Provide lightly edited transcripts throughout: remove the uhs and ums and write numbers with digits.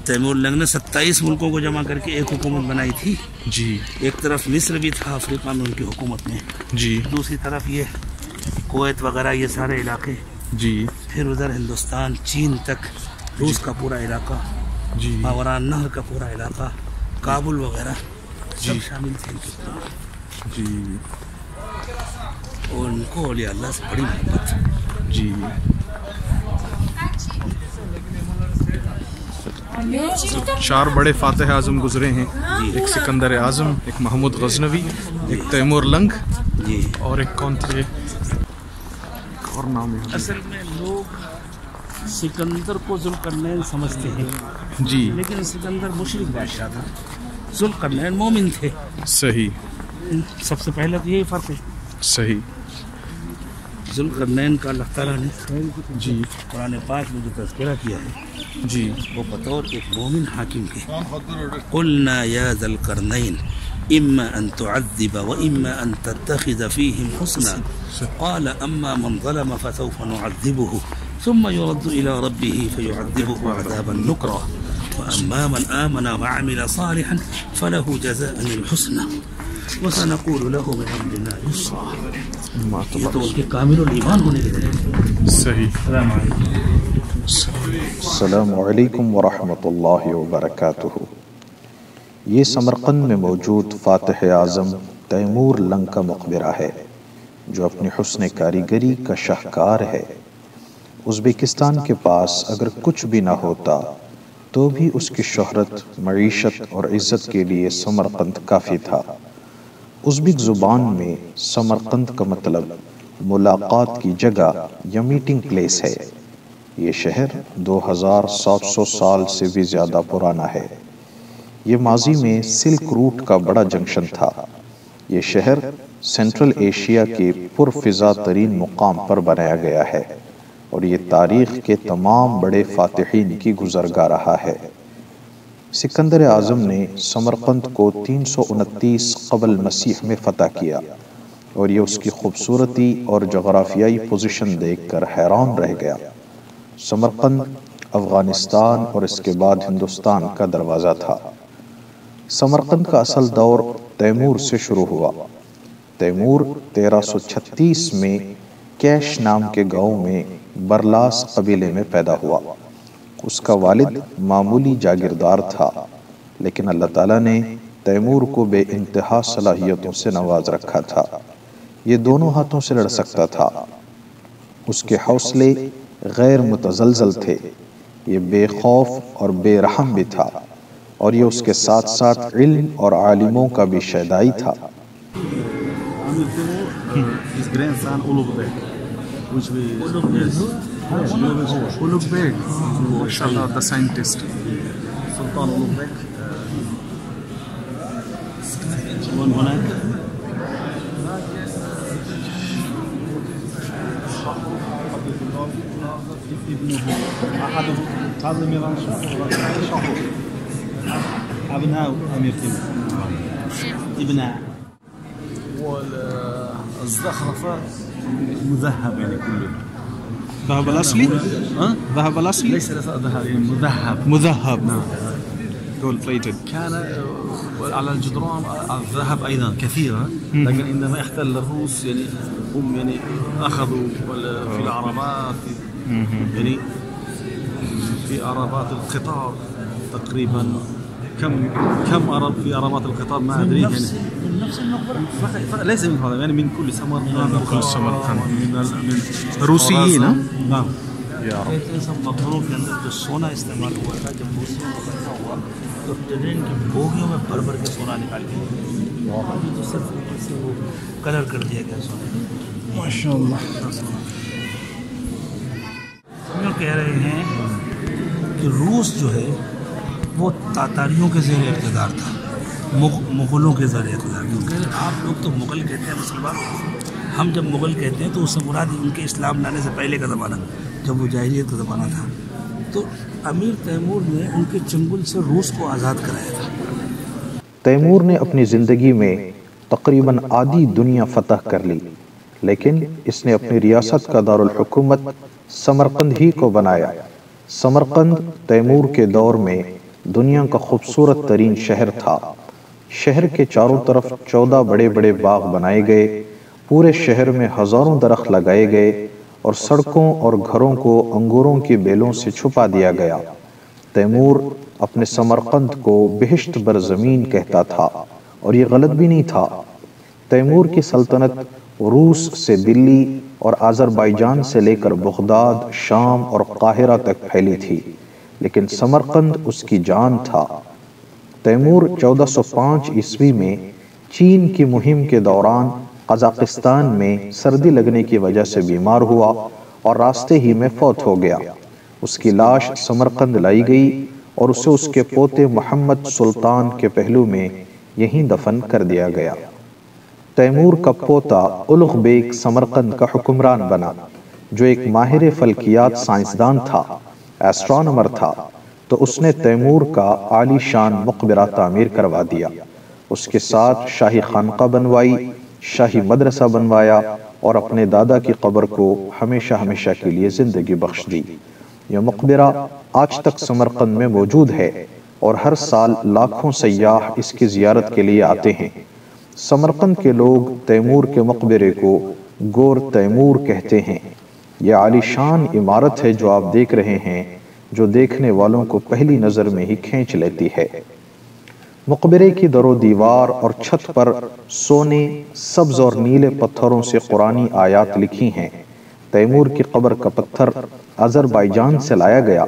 Timur لنگ نے 27 ملکوں کو جمع کر کے ایک حکومت بنائی تھی جی. ایک طرف مصر بھی تھا افریقہ میں ان کی حکومت میں جی. دوسری طرف یہ کویت وغیرہ یہ سارے علاقے جی. پھر ادھر ہندوستان چین تک روس کا پورا علاقہ جی. ماوراء النہر کا پورا علاقہ کابل وغیرہ جی. سب شامل تھے ان کے جی. اور ان کو اولیاء اللہ سے بڑی محبت. جی. چار بڑے فاتح اعظم گزرے ہیں، ایک سکندر اعظم، ایک محمود غزنوی، ایک تیمور لنگ جی. اور ایک کون تھے اور نام ہے. اصل میں لوگ سکندر کو ذوالقرنین سمجھتے ہیں جی. لیکن سکندر مشرک بادشاہ تھا، ذوالقرنین مومن تھے. صحیح. سب سے پہلے تو یہی فرق ہے. صحیح. ذوالقرنین کا اللہ تعالیٰ نے جی. قرآن پاک میں جو تذکرہ کیا ہے جی. وہ بطور ایک مومن حاکم کے قلنا یا ذا القرنین اما ان تعذب و اما ان تتخذ فیہم حسنا قال اما من ظلم فسوف نعذبه ثم يرد الى ربه فيعذبه عذابا نكرا واما من آمن وعمل صالحا فله جزاء الحسنى وسنقول له من امرنا يسرا. یہ تو اس کے کامل الایمان ہونے کے دلیل. صحیح. السلام علیکم. السلام علیکم ورحمۃ اللہ وبرکاتہ. یہ سمرقند میں موجود فاتح اعظم تیمور لنگ کا مقبرہ ہے جو اپنی حسن کاریگری کا شاہکار ہے. ازبکستان کے پاس اگر کچھ بھی نہ ہوتا تو بھی اس کی شہرت، معیشت اور عزت کے لیے سمرقند کافی تھا. ازبک زبان میں سمرقند کا مطلب ملاقات کی جگہ یا میٹنگ پلیس ہے. یہ شہر 2700 سال سے بھی زیادہ پرانا ہے. یہ ماضی میں سلک روٹ کا بڑا جنکشن تھا. یہ شہر سینٹرل ایشیا کے پرفضا ترین مقام پر بنایا گیا ہے اور یہ تاریخ کے تمام بڑے فاتحین کی گزرگاہ رہا ہے. سکندر اعظم نے سمرقند کو 329 قبل مسیح میں فتح کیا اور یہ اس کی خوبصورتی اور جغرافیائی پوزیشن دیکھ کر حیران رہ گیا. سمرقند افغانستان اور اس کے بعد ہندوستان کا دروازہ تھا. سمرقند کا اصل دور تیمور سے شروع ہوا. تیمور 1336 میں کیش نام کے گاؤں میں برلاس قبیلے میں پیدا ہوا. اس کا والد معمولی جاگیردار تھا لیکن اللہ تعالیٰ نے تیمور کو بے انتہا صلاحیتوں سے نواز رکھا تھا. یہ دونوں ہاتھوں سے لڑ سکتا تھا. اس کے حوصلے غیر متزلزل تھے. یہ بے خوف اور بے رحم بھی تھا اور یہ اس کے ساتھ ساتھ علم اور عالموں کا بھی شیدائی تھا. the scientist. سلطان اولوغبیک ومن هناك أحد هذا ميران شاهو أبناء أمير تيمور ابناء والزخرفات مذهب يعني كله. ذهب الأصلي؟ ذهب الأصلي؟ ليس ذهب مذهب. مذهب. نعم. gold plated. كان على الجدران الذهب أيضا كثيرا لكن عندما احتل الروس يعني هم يعني أخذوا في العربات يعني في عربات القطار تقريبا كم عرب في عربات القطار ما أدري يعني من نفس المقبرة ليس من هذا يعني من كل سمرقند من كل سمرقند من روسيين. نعم. يا رب. ان سب مقبروں کے اندر جو سونا استعمال ہوا تھا جب روسیوں کو فتح ہوا تو ٹرین کی بوگیوں میں بھر بھر کے سونا نکال کے تو صرف اوپر سے وہ کلر کر دیا گیا سونا. ماشاء اللہ. ہم کہہ رہے ہیں کہ روس جو ہے وہ تاتاریوں کے زیر اقتدار تھا، مغلوں کے زیر اقتدار تھا. آپ لوگ تو مغل کہتے ہیں مسلمان، ہم جب مغل کہتے ہیں تو اس سے مراد ان کے اسلام لانے سے پہلے کا زمانہ جب وہ جاہلیت کا زمانہ تھا. تو امیر تیمور نے ان کے چنگل سے روس کو آزاد کرایا تھا. تیمور نے اپنی زندگی میں تقریباً آدھی دنیا فتح کر لی لیکن اس نے اپنی ریاست کا دارالحکومت سمرقند ہی کو بنایا. سمرقند تیمور کے دور میں دنیا کا خوبصورت ترین شہر تھا۔ شہر کے چاروں طرف 14 بڑے بڑے باغ بنائے گئے، پورے شہر میں ہزاروں درخت لگائے گئے اور سڑکوں اور گھروں کو انگوروں کی بیلوں سے چھپا دیا گیا۔ تیمور اپنے سمرقند کو بہشت بر زمین کہتا تھا، اور یہ غلط بھی نہیں تھا۔ تیمور کی سلطنت روس سے دلی اور آذربائیجان سے لے کر بغداد، شام اور قاہرہ تک پھیلی تھی، لیکن سمرقند اس کی جان تھا۔ تیمور 1405 عیسوی میں چین کی مہم کے دوران قزاقستان میں سردی لگنے کی وجہ سے بیمار ہوا اور راستے ہی میں فوت ہو گیا۔ اس کی لاش سمرقند لائی گئی اور اسے اس کے پوتے محمد سلطان کے پہلو میں یہیں دفن کر دیا گیا۔ تیمور کا پوتا اُلغ بیگ سمرقند کا حکمران بنا، جو ایک ماہر فلکیات سائنسدان تھا، ایسٹرونومر تھا، تو اس نے تیمور کا عالی شان مقبرہ تعمیر کروا دیا۔ اس کے ساتھ شاہی خانقاہ بنوائی، شاہی مدرسہ بنوایا اور اپنے دادا کی قبر کو ہمیشہ ہمیشہ کے لیے زندگی بخش دی۔ یہ مقبرہ آج تک سمرقند میں موجود ہے اور ہر سال لاکھوں سیاح اس کی زیارت کے لیے آتے ہیں۔ سمرقند کے لوگ تیمور کے مقبرے کو گور تیمور کہتے ہیں۔ یہ عالی شان عمارت ہے جو آپ دیکھ رہے ہیں، جو دیکھنے والوں کو پہلی نظر میں ہی کھینچ لیتی ہے۔ مقبرے کی در و دیوار اور چھت پر سونے، سبز اور نیلے پتھروں سے قرآنی آیات لکھی ہیں۔ تیمور کی قبر کا پتھر آذربائیجان سے لایا گیا۔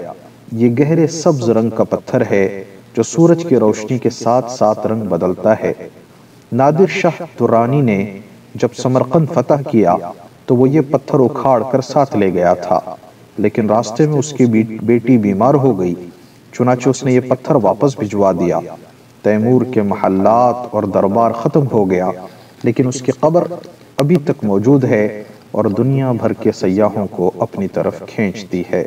یہ گہرے سبز رنگ کا پتھر ہے جو سورج کی روشنی کے ساتھ ساتھ رنگ بدلتا ہے۔ نادر شاہ درانی نے جب سمرقند فتح کیا تو وہ یہ پتھر اکھاڑ کر ساتھ لے گیا تھا، لیکن راستے میں اس کی بیٹی بیمار ہو گئی، چنانچہ اس نے یہ پتھر واپس بھجوا دیا۔ تیمور کے محلات اور دربار ختم ہو گیا، لیکن اس کی قبر ابھی تک موجود ہے اور دنیا بھر کے سیاحوں کو اپنی طرف کھینچتی ہے۔